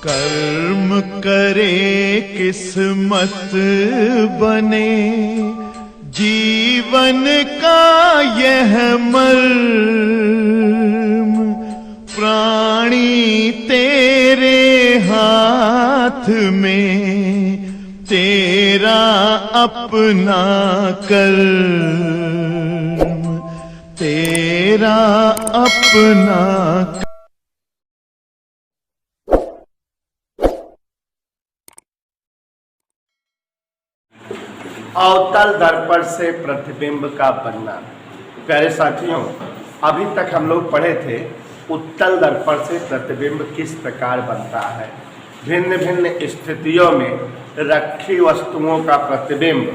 कर्म करे किस्मत बने, जीवन का यह मर्म प्राणी तेरे हाथ में, तेरा अपना कर्म, तेरा अपना। अवतल दर्पण से प्रतिबिंब का बनना। प्यारे साथियों, अभी तक हम लोग पढ़े थे उत्तल दर्पण से प्रतिबिंब किस प्रकार बनता है। भिन्न भिन्न स्थितियों में रखी वस्तुओं का प्रतिबिंब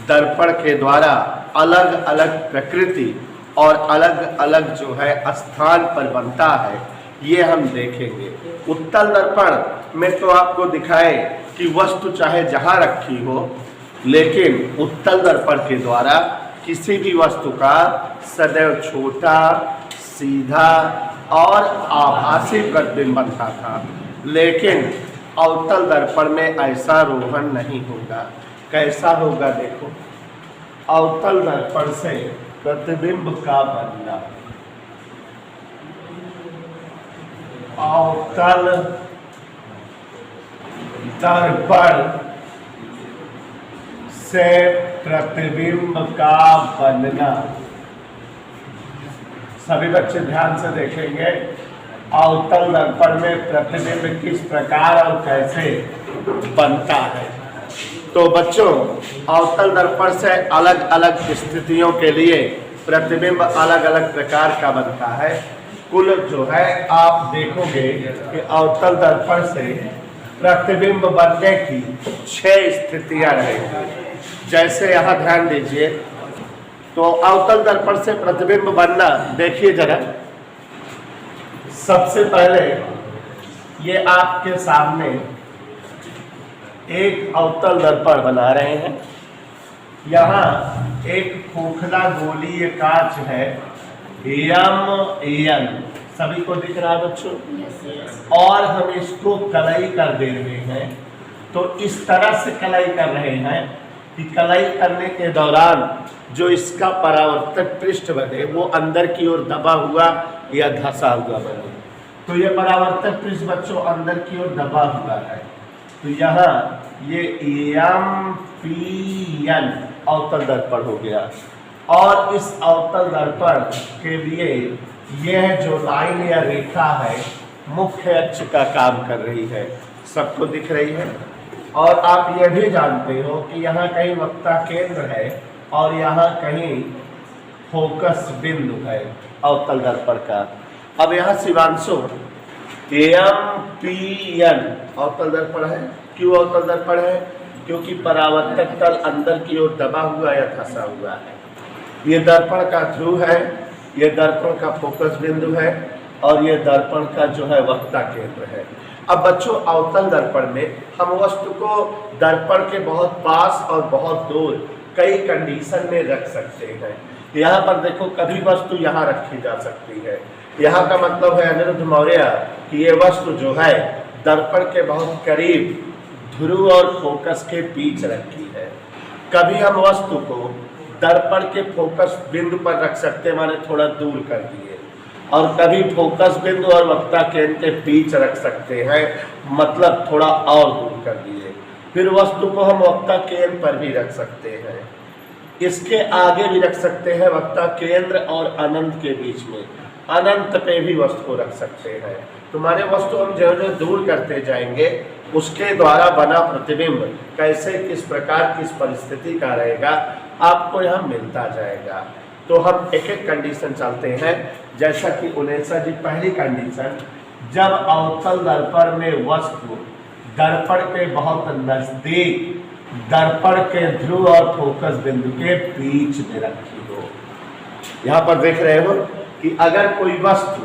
दर्पण के द्वारा अलग अलग प्रकृति और अलग अलग जो है स्थान पर बनता है, ये हम देखेंगे। उत्तल दर्पण में तो आपको दिखाए कि वस्तु चाहे जहाँ रखी हो, लेकिन उत्तल दर्पण के द्वारा किसी भी वस्तु का सदैव छोटा, सीधा और आभासी प्रतिबिंब बनता था। लेकिन अवतल दर्पण में ऐसा रोहन नहीं होगा। कैसा होगा देखो, अवतल दर्पण से प्रतिबिंब का बनना। अवतल दर्पण से प्रतिबिंब का बनना। सभी बच्चे ध्यान से देखेंगे अवतल दर्पण में प्रतिबिंब किस प्रकार और कैसे बनता है। तो बच्चों, अवतल दर्पण से अलग अलग स्थितियों के लिए प्रतिबिंब अलग अलग प्रकार का बनता है। कुल जो है आप देखोगे कि अवतल दर्पण से प्रतिबिंब बनने की 6 स्थितियां रहेंगी। जैसे यहाँ ध्यान दीजिए, तो अवतल दर्पण से प्रतिबिंब बनना देखिए जरा। सबसे पहले ये आपके सामने एक अवतल दर्पण बना रहे हैं। यहाँ एक खोखला गोलीय कांच है, M सभी को दिख रहा है बच्चों। और हम इसको कलई कर दे रहे हैं। तो इस तरह से कलई कर रहे हैं कि कलई करने के दौरान जो इसका परावर्तक पृष्ठ बने वो अंदर की ओर दबा हुआ या धंसा हुआ बने। तो ये परावर्तक पृष्ठ बच्चों अंदर की ओर दबा हुआ है। तो यहाँ ये MPN अवतल दर्पण हो गया। और इस अवतल दर्पण के लिए यह जो लाइन या रेखा है मुख्य अक्ष का काम कर रही है। सबको दिख रही है। और आप यह भी जानते हो कि यहाँ कहीं वक्ता केंद्र है और यहाँ कहीं फोकस बिंदु है अवतल दर्पण का। अब यहाँ शिवांशु MPN अवतल दर्पण है। क्यों अवतल दर्पण है? क्योंकि परावर्तक तल अंदर की ओर दबा हुआ या धंसा हुआ है। ये दर्पण का ध्रुव है, ये दर्पण का फोकस बिंदु है और ये दर्पण का जो है वक्ता केंद्र है। अब बच्चों, अवतल दर्पण में हम वस्तु को दर्पण के बहुत पास और बहुत दूर कई कंडीशन में रख सकते हैं। यहाँ पर देखो, कभी वस्तु यहाँ रखी जा सकती है। यहाँ का मतलब है अनिरुद्ध मौर्य कि ये वस्तु जो है दर्पण के बहुत करीब ध्रुव और फोकस के बीच रखी है। कभी हम वस्तु को दर्पण के फोकस बिंदु पर रख सकते हैं, माने थोड़ा दूर कर दिए। और कभी फोकस बिंदु और वक्ता केंद्र के बीच रख सकते हैं, मतलब थोड़ा और दूर कर दिए। फिर वस्तु को हम वक्ता केंद्र पर भी रख सकते हैं, इसके आगे भी रख सकते हैं, वक्ता केंद्र और अनंत के बीच में, अनंत पे भी वस्तु को रख सकते हैं। तुम्हारे वस्तु हम जो जो दूर करते जाएंगे उसके द्वारा बना प्रतिबिंब कैसे, किस प्रकार, किस परिस्थिति का रहेगा, आपको यहाँ मिलता जाएगा। तो हम एक एक कंडीशन चलते हैं। जैसा कि उनेसा जी, पहली कंडीशन, जब अवतल दर्पण में वस्तु दर्पण के बहुत नजदीक दर्पण के ध्रुव और फोकस बिंदु के बीच में रखी हो। यहाँ पर देख रहे हो कि अगर कोई वस्तु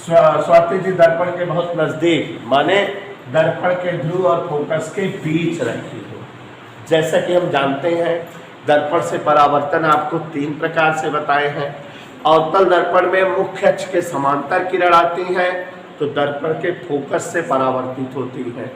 स्वाति जी दर्पण के बहुत नजदीक, माने दर्पण के ध्रुव और फोकस के बीच रखी हो। जैसा कि हम जानते हैं दर्पण से परावर्तन आपको 3 प्रकार से बताए हैं। अवतल दर्पण में मुख्य अक्ष के समांतर किरण आती हैं तो दर्पण के फोकस से परावर्तित होती हैं।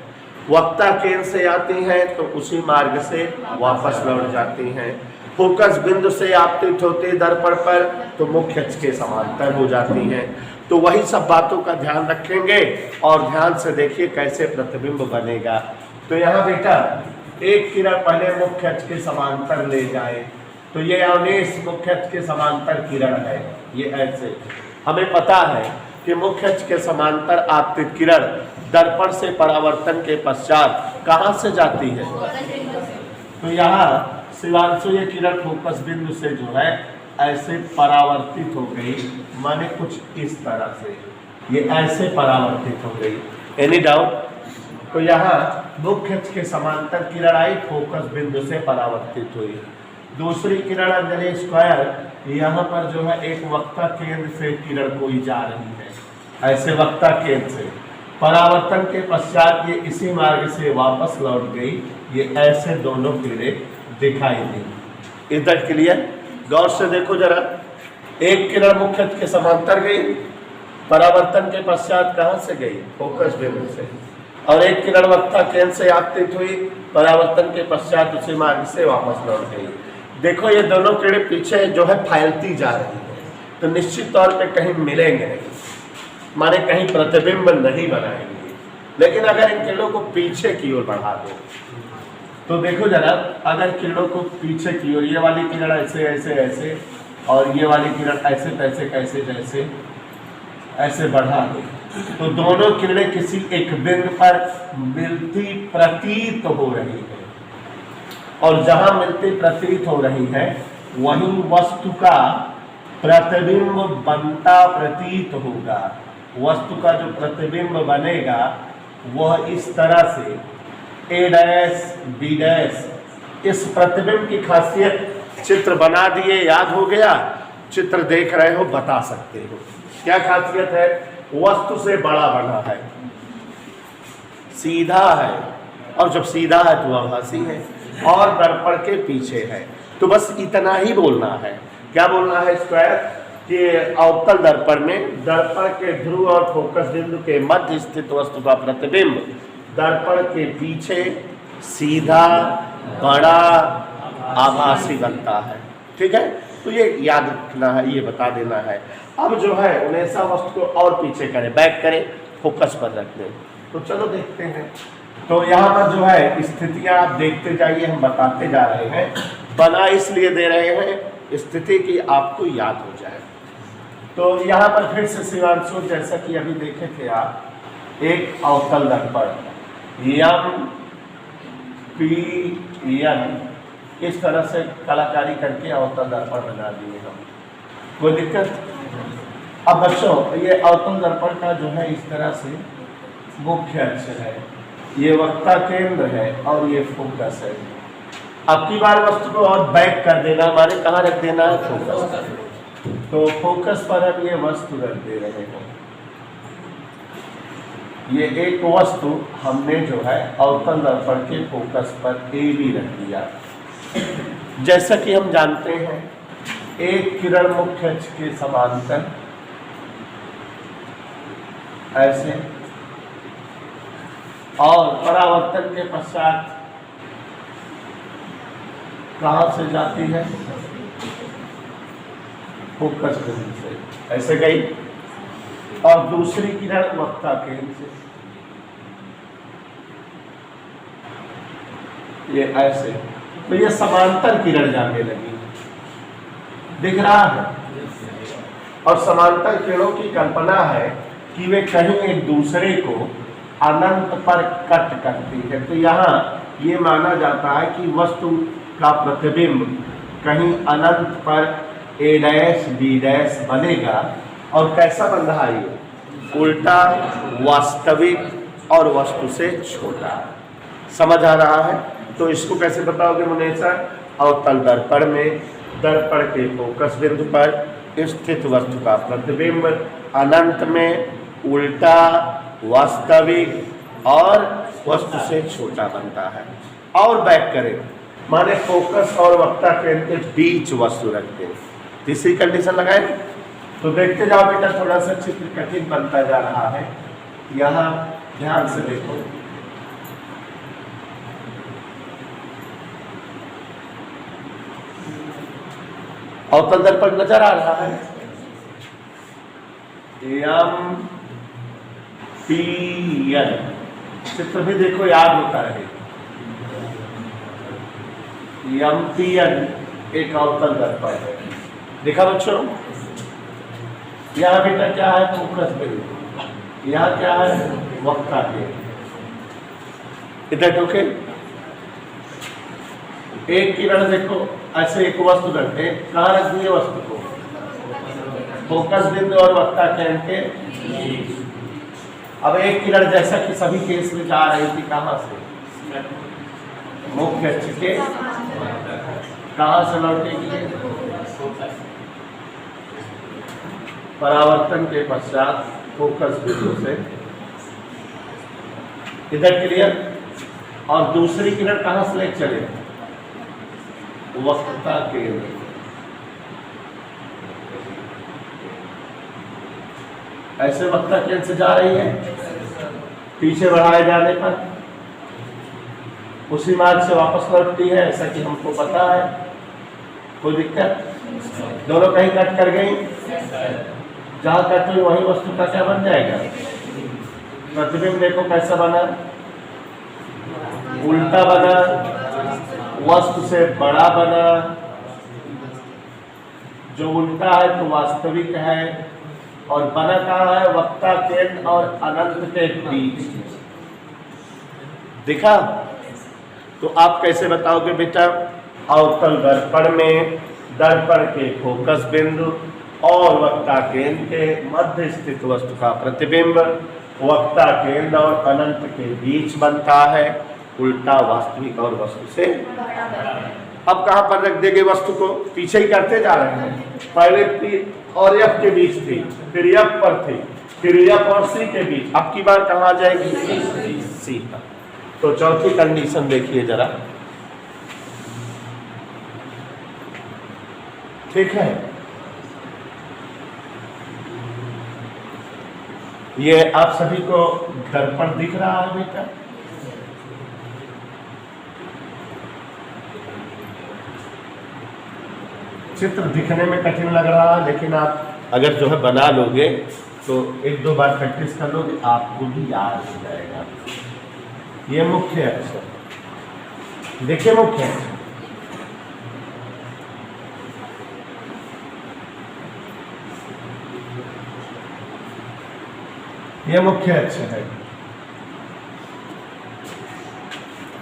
वक्ता केंद्र से आती हैं तो उसी मार्ग से वापस लौट जाती हैं। फोकस बिंदु से आपतित होती दर्पण पर तो मुख्य अक्ष के समांतर हो जाती हैं। तो वही सब बातों का ध्यान रखेंगे और ध्यान से देखिए कैसे प्रतिबिंब बनेगा। तो यहाँ बेटा एक किरण पहले मुख्य अक्ष के समांतर ले जाए, तो ये अवनेश मुख्य अक्ष के समांतर किरण है। ये ऐसे हमें पता है कि मुख्य अक्ष के समांतर आपतित किरण दर्पण से परावर्तन के पश्चात कहाँ से जाती है? तो यहाँ शिवांशु ये किरण फोकस बिंदु से जो है ऐसे परावर्तित हो गई, माने कुछ इस तरह से ये ऐसे परावर्तित हो गई। Any doubt? तो यहाँ मुख्य अक्ष के समांतर किरण आई, फोकस बिंदु से परावर्तित हुई। दूसरी किरण अंजलि स्क्वायर यहाँ पर जो है एक वक्ता केंद्र से किरण कोई जा रही है, ऐसे वक्ता केंद्र से परावर्तन के पश्चात ये इसी मार्ग से वापस लौट गई। ये ऐसे दोनों किरणें दिखाई दी। इधर क्लियर? गौर से देखो जरा, एक किरण मुख्य अक्ष के समांतर गई, परावर्तन के पश्चात कहाँ से गई? फोकस बिंदु से। और एक किरण वक्ता केंद्र से आपतित हुई, परावर्तन के पश्चात उसी मार्ग से वापस लौट गई। देखो ये दोनों किरणें पीछे जो है फैलती जा रही है, तो निश्चित तौर पे कहीं मिलेंगे नहीं, माने कहीं प्रतिबिंब नहीं बनाएंगे। लेकिन अगर इन किरणों को पीछे की ओर बढ़ा दो तो देखो जरा, अगर किरणों को पीछे की ओर, ये वाली किरण ऐसे ऐसे ऐसे और ये वाली किरण ऐसे तैसे कैसे जैसे ऐसे बढ़ा दो, तो दोनों किरणें किसी एक बिंदु पर मिलती प्रतीत हो रही है। और जहां मिलती प्रतीत हो रही है वहीं वस्तु का प्रतिबिंब बनता प्रतीत होगा। वस्तु का जो प्रतिबिंब बनेगा वह इस तरह से ए डैश बी डैश। इस प्रतिबिंब की खासियत चित्र बना दिए, याद हो गया, चित्र देख रहे हो बता सकते हो क्या खासियत है? वस्तु से बड़ा बना है, सीधा है, और जब सीधा है तो आभासी है और दर्पण के पीछे है। तो बस इतना ही बोलना है। क्या बोलना है स्क्वायर? कि अवतल दर्पण में दर्पण के ध्रुव और फोकस बिंदु के मध्य स्थित वस्तु का प्रतिबिंब दर्पण के पीछे सीधा बड़ा आभासी बनता है। ठीक है, तो ये याद रखना है, ये बता देना है। अब जो है हमेशा वस्तु को और पीछे करें, बैक करें, फोकस पर रख दें। तो चलो देखते हैं। तो यहाँ पर जो है स्थितियाँ आप देखते जाइए, हम बताते जा रहे हैं। बना इसलिए दे रहे हैं स्थिति की आपको याद हो जाए। तो यहाँ पर फिर से शिवांशु, जैसा कि अभी देखे थे आप, एक अवतल दर्पण यम पी एन इस तरह से कलाकारी करके अवतल दर्पण बना दिए हम। कोई दिक्कत? अब बच्चों ये अवतल दर्पण का जो है इस तरह से मुख्य अक्ष है, ये वक्ता केंद्र है और ये फोकस है। अब की बार वस्तु को और बैक कर देना, माने कहाँ रख देना है? फोकस पर। तो फोकस पर हम ये वस्तु रख दे रहे हैं। ये एक वस्तु हमने जो है अवतल दर्पण के फोकस पर ए बी रख दिया। जैसा कि हम जानते हैं एक किरण मुख्य अक्ष के समांतर ऐसे और परावर्तन के पश्चात कहाँ से जाती है? फोकस बिंदु से ऐसे गई, और दूसरी किरण वक्ता केंद्र से ये ऐसे। तो ये समांतर किरण जाने लगी, दिख रहा है। और समांतर किरणों की कल्पना है कि वे कहीं एक दूसरे को अनंत पर कट करती है। तो यहाँ ये माना जाता है कि वस्तु का प्रतिबिंब कहीं अनंत पर ए डैश बी डैश बनेगा। और कैसा बन रहा है ये? उल्टा, वास्तविक और वस्तु से छोटा। समझ आ रहा है? तो इसको कैसे बताओगे मुनेसर? अवतल दर्पण में दर्पण के फोकस बिंदु पर स्थित वस्तु का प्रतिबिंब अनंत में उल्टा, वास्तविक और वस्तु से छोटा बनता है। और बैक करें, माने फोकस और वक्ता केंद्र के बीच वस्तु रखते हैं। तीसरी कंडीशन लगाए तो देखते जाओ बेटा, थोड़ा सा चित्र कठिन बनता जा रहा है। यहां ध्यान से देखो, अवतल दर्पण नजर आ रहा है। एम पी एन चित्र भी देखो, याद होता रहे। एम पी एन एक अवतल दर्पण है। देखा बच्चों, यहाँ बेटा क्या है? फोकस बिंदु। यहाँ क्या है? वक्ता के। इधर टोके एक किरण देखो, ऐसे एक वस्तु रखते, कहाँ रख दिए वस्तु को? फोकस बिंदु और वक्ता केंद्र के। अब एक किरण जैसा कि सभी केस में जा रही थी, कहाँ से? मुख्य अक्ष के। कहाँ से लौटेगी? परावर्तन के पश्चात फोकस बिंदु से। इधर क्लियर? और दूसरी किरण कहाँ से ले चले? वक्ता केंद्र। ऐसे वक्ता केंद्र से जा रही है, पीछे बढ़ाए जाने पर उसी मार्ग से वापस लौटती है, ऐसा कि हमको पता है। कोई दिक्कत? दोनों कहीं कट कर गई, जहां कट हुई वही वस्तु का क्या बन जाएगा? प्रतिबिंब देखो कैसा बना, उल्टा बना, वस्तु से बड़ा बना। जो उल्टा है तो वास्तविक है, और बना कहाँ है? वक्ता केंद्र और अनंत के बीच। दिखा? तो आप कैसे बताओगे बेटा? अवतल दर्पण में दर्पण के फोकस बिंदु और वक्ता केंद्र के मध्य स्थित वस्तु का प्रतिबिंब वक्ता केंद्र और अनंत के बीच बनता है, उल्टा वास्तविक और वस्तु से। अब कहां पर रख देंगे वस्तु को? पीछे ही करते जा रहे हैं। पहले पी और एफ के बीच थी, फिर एफ पर थी, फिर एफ और सी के बीच। अब की बार कहां जाएगी? सी पर। तो चौथी कंडीशन देखिए जरा, ठीक है? ये आप सभी को दर्पण दिख रहा है बेटा? चित्र दिखने में कठिन लग रहा है, लेकिन आप अगर जो है बना लोगे तो एक दो बार प्रैक्टिस कर लोगे, आपको भी याद हो जाएगा। ये मुख्य अक्ष, देखिए मुख्य अक्ष, ये मुख्य अक्ष है।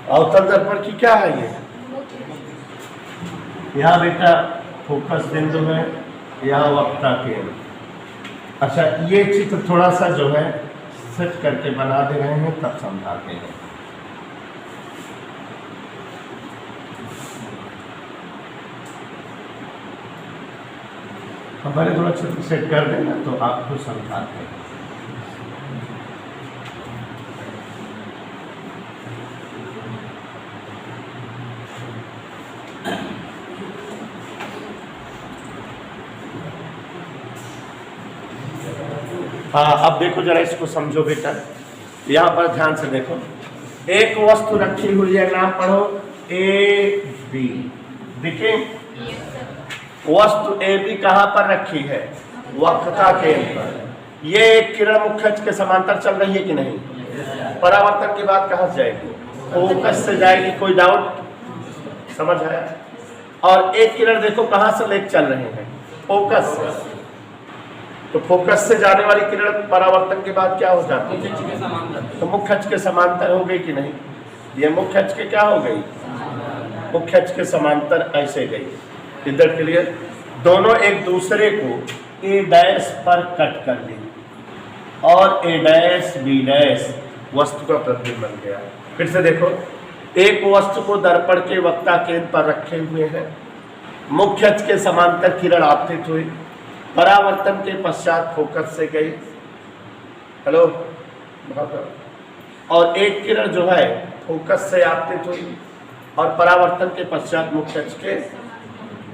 अवतल दर्पण की क्या है? ये यहाँ बेटा फोकस बिंदु है, यहाँ वक्ता केंद्र। अच्छा, ये चित्र थोड़ा सा जो है सेट करके बना दे रहे हैं, तब समझाते हैं। हमारे थोड़ा चित्र सेट कर देना तो आपको समझाते हैं। हाँ, अब देखो जरा, इसको समझो बेटा। यहाँ पर ध्यान से देखो, एक वस्तु रखी हुई है, नाम पढ़ो ए बी। देखिए वस्तु ए बी कहाँ पर रखी है? वक्रता केंद्र पर। ये एक किरण मुख्य अक्ष के समांतर चल रही है कि नहीं? परावर्तन के बाद कहाँ से जाएगी? फोकस से जाएगी। कोई डाउट? समझ आया? और एक किरण देखो कहाँ से लेकर चल रहे हैं? फोकस से। तो फोकस से जाने वाली किरण परावर्तन के बाद क्या हो जाती है? तो मुख्य अक्ष के समांतर हो गई कि नहीं? ये मुख्य अक्ष के क्या हो गई? मुख्य अक्ष के समांतर ऐसे गई। इधर क्लियर? दोनों एक दूसरे को ए डैश पर कट कर दी और ए डैश बी डैश वस्तु का प्रतिबिंब बन गया। फिर से देखो, एक वस्तु को दर्पण के वक्ता केंद्र पर रखे हुए हैं, मुख्य अक्ष के समांतर किरण आपतित हुई, परावर्तन के पश्चात फोकस से गई। हेलो, और एक किरण जो है फोकस से आपतित हुई और परावर्तन के पश्चात मुख्य अक्ष के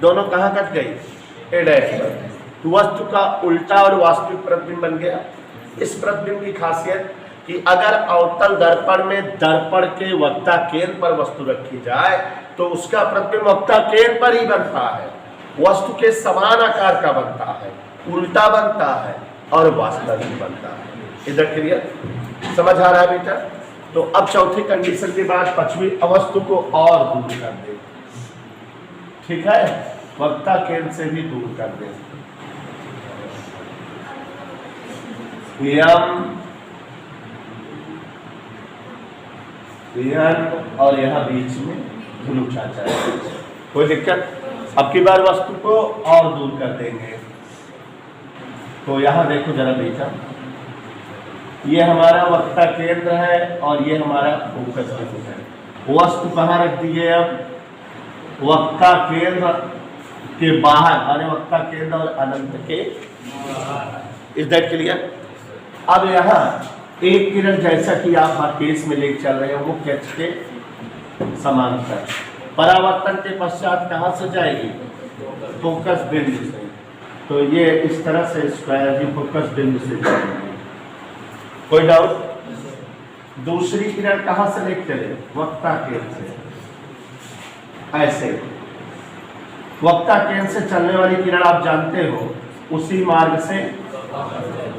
दोनों कहाँ कट गई? ए डैश पर। वस्तु का उल्टा और वास्तविक प्रतिबिंब बन गया। इस प्रतिबिंब की खासियत कि अगर अवतल दर्पण में दर्पण के वक्ता केंद्र पर वस्तु रखी जाए तो उसका प्रतिबिंब वक्ता केंद्र पर ही बनता है, वस्तु के समान आकार का बनता है, उल्टा बनता है और वास्तविक बनता है। इधर क्लियर समझ आ रहा है बेटा? तो अब चौथी कंडीशन के बाद पांचवी वस्तु को और दूर कर दे, ठीक है, वक्ता केंद्र से भी दूर कर दे। और यहां बीच में धनुषा चाहिए, कोई दिक्कत? अब की बार वस्तु को और दूर कर देंगे। तो यहां देखो जरा बेटा, ये हमारा वक्ता केंद्र है और ये हमारा फोकस बिंदु है। वस्तु कहाँ रख दिए? अब वक्ता केंद्र के बाहर, माने वक्ता केंद्र और अनंत के इज दैट क्लियर? अब यहाँ एक किरण जैसा कि आप हर केस में लेकर चल रहे हो मुख्य अक्ष के समांतर, परावर्तन के पश्चात कहाँ से जाएगी? फोकस बिंदु से। तो ये इस तरह से स्क्वायर भी फोकस बिंदु से जाएगी। कोई डाउट? दूसरी किरण कहाँ से लेकर चले? वक्ता केंद्र से। ऐसे वक्ता केंद्र से चलने वाली किरण आप जानते हो, उसी मार्ग से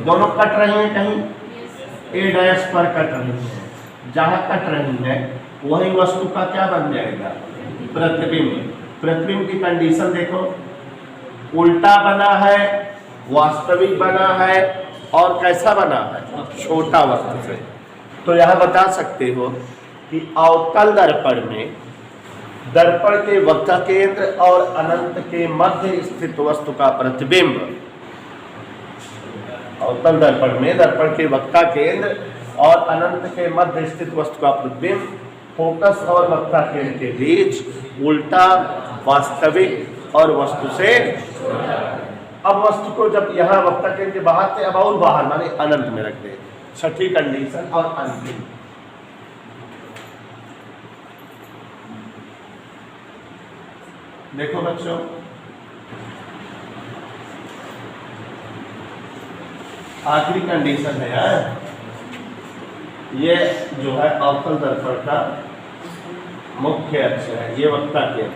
दोनों कट रही हैं, कहीं ए डैश पर कट रही है, जहां कट रही है वही वस्तु का क्या बन जाएगा? प्रतिबिंब। प्रतिबिंब की कंडीशन देखो, उल्टा बना है, वास्तविक बना है और कैसा बना है? छोटा वस्तु से। तो यहां बता सकते हो कि अवतल दर्पण में दर्पण के वक्ता केंद्र और अनंत के मध्य स्थित वस्तु का प्रतिबिंब, अवतल दर्पण में दर्पण के वक्ता केंद्र और अनंत के मध्य स्थित वस्तु का प्रतिबिंब फोकस और वक्ता केंद्र के बीच उल्टा, वास्तविक और वस्तु से। अब वस्तु को जब यहाँ वक्ता केंद्र के बाहर थे, अब और बाहर माने अनंत में रख दे। छठी कंडीशन और अंतिम, देखो बच्चों, आखिरी कंडीशन है यार, ये जो है अवतल दर्पण का मुख्य अक्ष है, ये वक्ता केंद्र।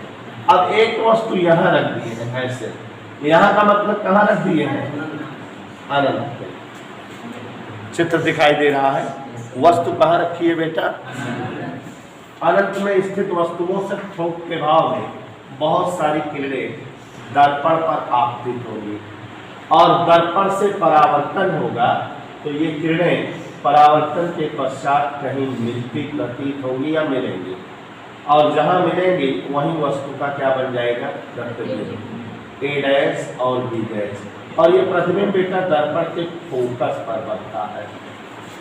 अब एक वस्तु यहाँ रख दी है ऐसे, यहाँ का मतलब कहाँ रख दिए हैं? अनंत पे। चित्र दिखाई दे रहा है, वस्तु कहाँ रखी है बेटा? अनंत में स्थित वस्तुओं से थोक के भाव में बहुत सारी किरणें दर्पण पर आपतित होंगी और दर्पण से परावर्तन होगा, तो ये किरणें परावर्तन के पश्चात कहीं मिलती प्रतीत होंगी या मिलेंगी, और जहां मिलेंगी वहीं वस्तु का क्या बन जाएगा? प्रतिबिंब, ए डैश और बी डैश। और ये प्रतिबिंब बेटा दर्पण के फोकस पर बनता है।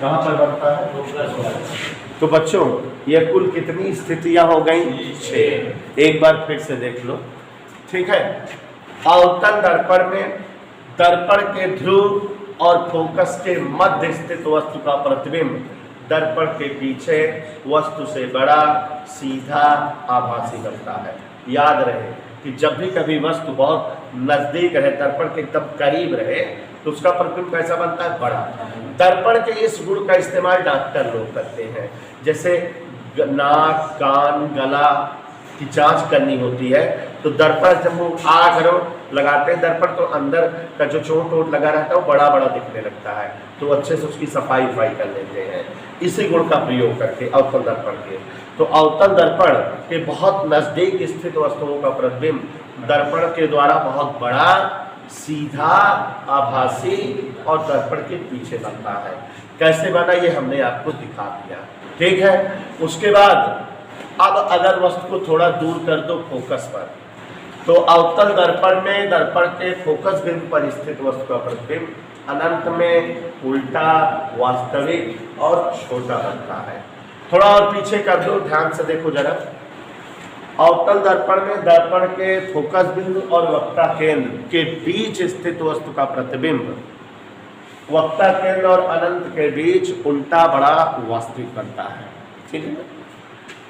कहाँ पर बनता है? फोकस पर। तो बच्चों ये कुल कितनी स्थितियां हो गई? 6। एक बार फिर से देख लो, ठीक है। अवतल दर्पण में दर्पण के ध्रुव और फोकस के मध्य स्थित वस्तु का प्रतिबिंब दर्पण के पीछे वस्तु से बड़ा, सीधा, आभासी बनता है। याद रहे कि जब भी कभी वस्तु बहुत नजदीक रहे, दर्पण के एकदम करीब रहे, तो उसका प्रतिबिंब कैसा बनता है? बड़ा। दर्पण के इस गुण का इस्तेमाल डॉक्टर लोग करते हैं, जैसे नाक, कान, गला की जांच करनी होती है तो दर्पण जब वो आग लगाते हैं दर्पण, तो अंदर का जो चोट वोट लगा रहता है वो बड़ा बड़ा दिखने लगता है, तो अच्छे से उसकी सफाई कर लेते हैं इसी गुण का प्रयोग करके अवतल दर्पण के। तो अवतल दर्पण के बहुत नजदीक स्थित वस्तुओं का प्रतिबिंब दर्पण के द्वारा बहुत बड़ा, सीधा, आभासी और दर्पण के पीछे बनता है। कैसे बना ये हमने आपको दिखा दिया, ठीक है। उसके बाद अब अगर वस्तु को थोड़ा दूर कर दो फोकस पर, तो अवतल दर्पण में दर्पण के फोकस बिंदु पर स्थित वस्तु का प्रतिबिंब अनंत में उल्टा, वास्तविक और छोटा बनता है। थोड़ा और पीछे कर दो, ध्यान से देखो जरा। अवतल दर्पण में दर्पण के फोकस बिंदु और वक्ता केंद्र के बीच स्थित वस्तु का प्रतिबिंब वक्ता केंद्र और अनंत के बीच उल्टा, बड़ा, वास्तविक बनता है, ठीक है।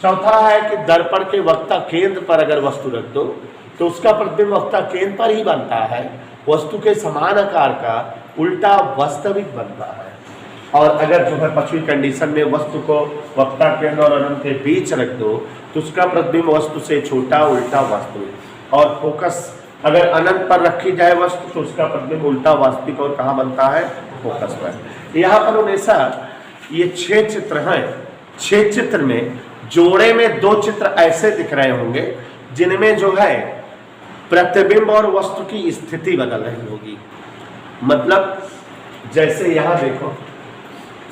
चौथा है कि दर्पण के वक्ता केंद्र पर अगर वस्तु रख दो तो उसका प्रतिबिंब वक्ता केंद्र पर ही बनता है, वस्तु के समान आकार का, उल्टा, वास्तविक बनता है। और अगर जो है पृथ्वी कंडीशन में वस्तु को वक्ता केंद्र और अनंत के बीच रख दो तो उसका प्रतिबिंब वस्तु से छोटा उल्टा वास्तविक, और फोकस अगर अनंत पर रखी जाए वस्तु तो उसका प्रतिबिंब उल्टा वास्तविक और कहाँ बनता है, फोकस पर। यहाँ पर हमेशा ये 6 चित्र हैं, 6 चित्र में जोड़े में 2 चित्र ऐसे दिख रहे होंगे जिनमें जो है प्रतिबिंब और वस्तु की स्थिति बदल रही होगी। मतलब जैसे यहाँ देखो,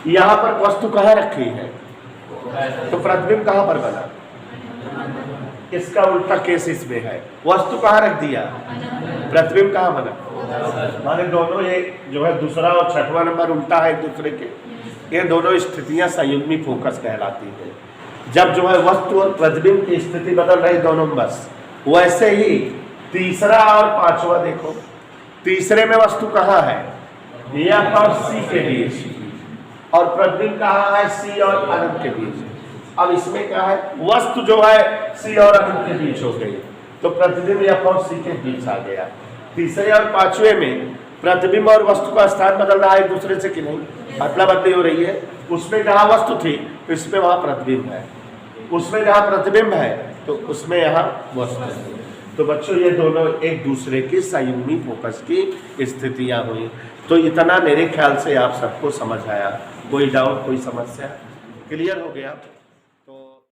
यहाँ पर वस्तु कहाँ रखी है तो प्रतिबिंब कहाँ पर बना, इसका उल्टा केस इसमें है, वस्तु कहाँ रख दिया, प्रतिबिंब कहाँ बना। माने दोनों ये जो है दूसरा और छठवां नंबर उल्टा है एक दूसरे के, ये दोनों स्थितियां संयुग्मी फोकस कहलाती है। जब जो है वस्तु और प्रतिबिंब की स्थिति बदल रही दोनों में, बस वैसे ही तीसरा और पांचवा देखो, तीसरे में वस्तु कहाँ है, F और C के बीच, और प्रतिबिंब कहाँ है, C और अनंत के बीच। अब इसमें क्या है, वस्तु जो है C और अनंत के बीच हो गई तो प्रतिबिंब F और C के बीच आ गया। तीसरे और पांचवे में प्रतिबिंब और वस्तु का स्थान बदल रहा है एक दूसरे से कि नहीं, अदला बदली हो रही है। उसमें जहाँ वस्तु थी इसमें वहाँ प्रतिबिंब है, उसमें जहाँ प्रतिबिंब है तो उसमें यहाँ वस्तु है। तो बच्चों ये दोनों एक दूसरे की संयुग्मी फोकस की स्थितियाँ हुई। तो इतना मेरे ख्याल से आप सबको समझ आया। कोई डाउट, कोई समस्या, क्लियर हो गया?